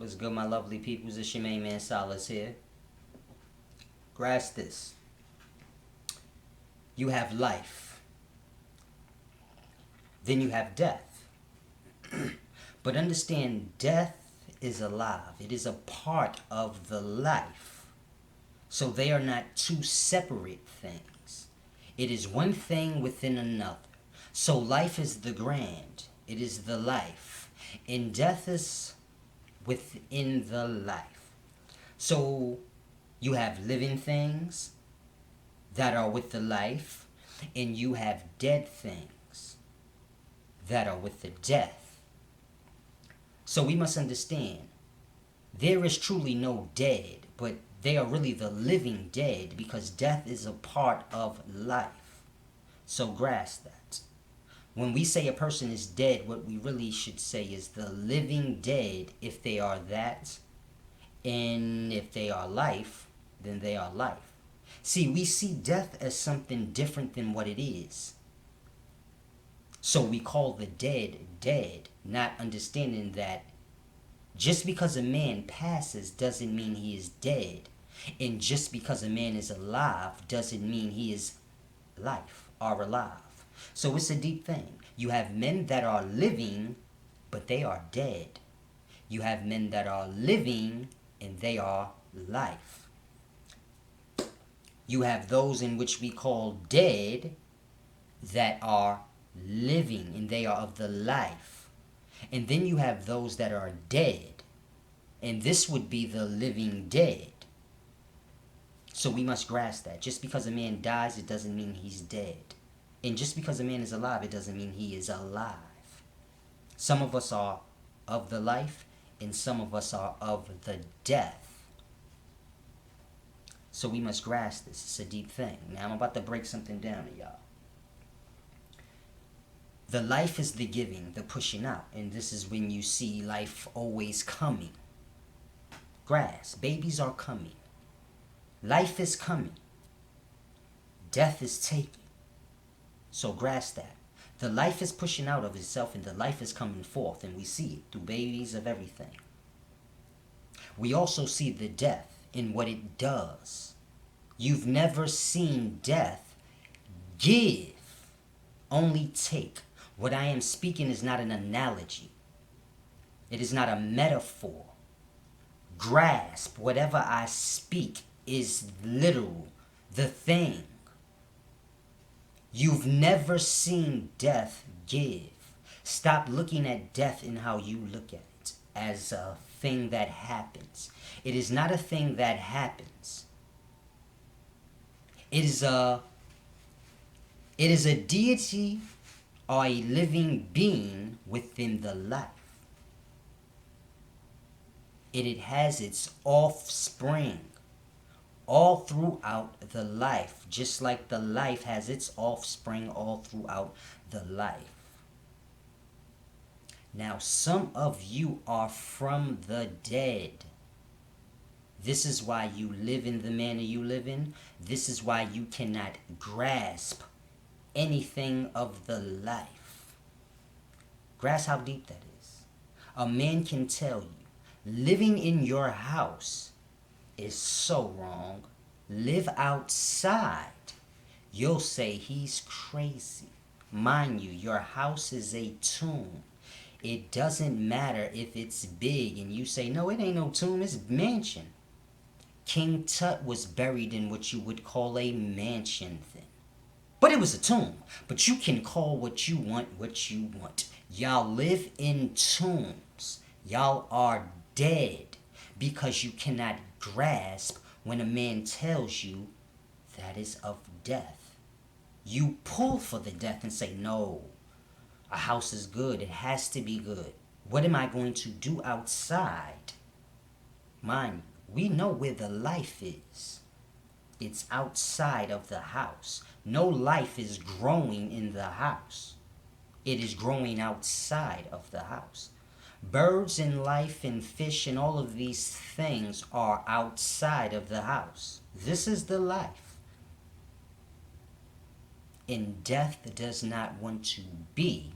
What's good, my lovely peoples? It's your main man Solace here. Grasp this. You have life. Then you have death. But understand, death is alive. It is a part of the life. So they are not two separate things. It is one thing within another. So life is the grand. It is the life. And death is within the life. So you have living things that are with the life, and you have dead things that are with the death. So we must understand, there is truly no dead, but they are really the living dead, because death is a part of life. So grasp that. When we say a person is dead, what we really should say is the living dead, if they are that, and if they are life, then they are life. See, we see death as something different than what it is. So we call the dead dead, not understanding that just because a man passes doesn't mean he is dead. And just because a man is alive doesn't mean he is life or alive. So it's a deep thing. You have men that are living, but they are dead. You have men that are living, and they are life. You have those in which we call dead that are living, and they are of the life. And then you have those that are dead, and this would be the living dead. So we must grasp that. Just because a man dies, it doesn't mean he's dead. And just because a man is alive, it doesn't mean he is alive. Some of us are of the life, and some of us are of the death. So we must grasp this. It's a deep thing. Now I'm about to break something down to y'all. The life is the giving, the pushing out. And this is when you see life always coming. Grasp. Babies are coming. Life is coming. Death is taking. So grasp that. The life is pushing out of itself, and the life is coming forth, and we see it through babies of everything. We also see the death in what it does. You've never seen death give, only take. What I am speaking is not an analogy. It is not a metaphor. Grasp, whatever I speak is literal, the thing. You've never seen death give. Stop looking at death in how you look at it, as a thing that happens. It is not a thing that happens. It is a deity or a living being within the life. It has its offspring all throughout the life, just like the life has its offspring all throughout the life. Now, some of you are from the dead. This is why you live in the manner you live in. This is why you cannot grasp anything of the life. Grasp how deep that is. A man can tell you, living in your house is so wrong. Live outside. You'll say he's crazy. Mind you, your house is a tomb. It doesn't matter if it's big and you say, no, it ain't no tomb, it's a mansion. King Tut was buried in what you would call a mansion then. But it was a tomb. But you can call what you want what you want. Y'all live in tombs. Y'all are dead because you cannot grasp when a man tells you that is of death. You pull for the death and say, no, a house is good. It has to be good. What am I going to do outside? Mind you, we know where the life is. It's outside of the house. No life is growing in the house. It is growing outside of the house. Birds and life and fish and all of these things are outside of the house. This is the life. And death does not want to be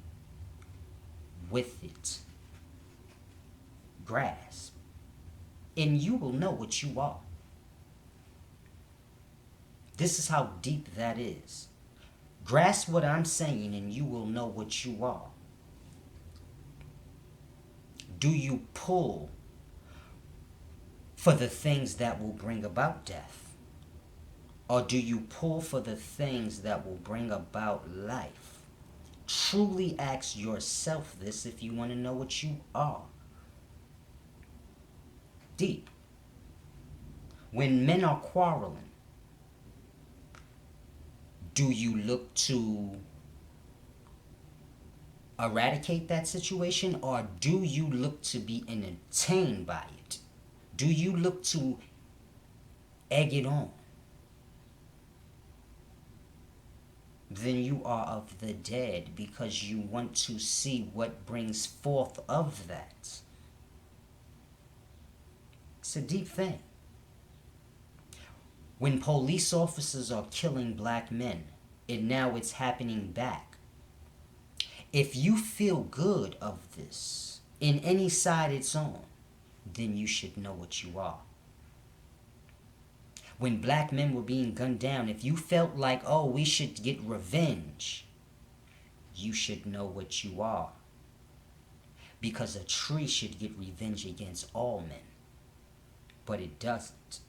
with it. Grasp. and you will know what you are. This is how deep that is. Grasp what I'm saying and you will know what you are. Do you pull for the things that will bring about death? Or do you pull for the things that will bring about life? Truly ask yourself this if you want to know what you are. Deep. When men are quarreling, do you look to eradicate that situation, or do you look to be entertained by it? Do you look to egg it on? Then you are of the dead, because you want to see what brings forth of that. It's a deep thing. When police officers are killing black men, and now it's happening back, if you feel good of this, in any side it's on, then you should know what you are. When black men were being gunned down, if you felt like, oh, we should get revenge, you should know what you are. Because a tree should get revenge against all men, but it doesn't.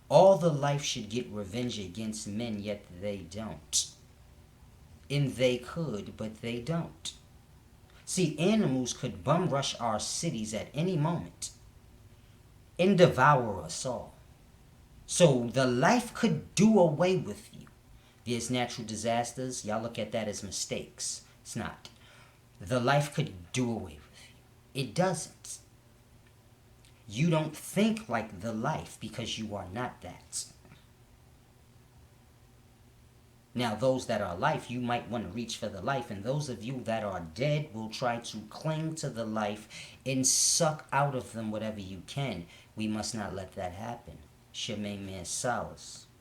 All the life should get revenge against men, yet they don't. And they could, but they don't. See, animals could bum rush our cities at any moment and devour us all. So the life could do away with you. There's natural disasters. Y'all look at that as mistakes. It's not. The life could do away with you. It doesn't. You don't think like the life because you are not that. Now, those that are life, you might want to reach for the life, and those of you that are dead will try to cling to the life and suck out of them whatever you can. We must not let that happen. It's your main man, Solace.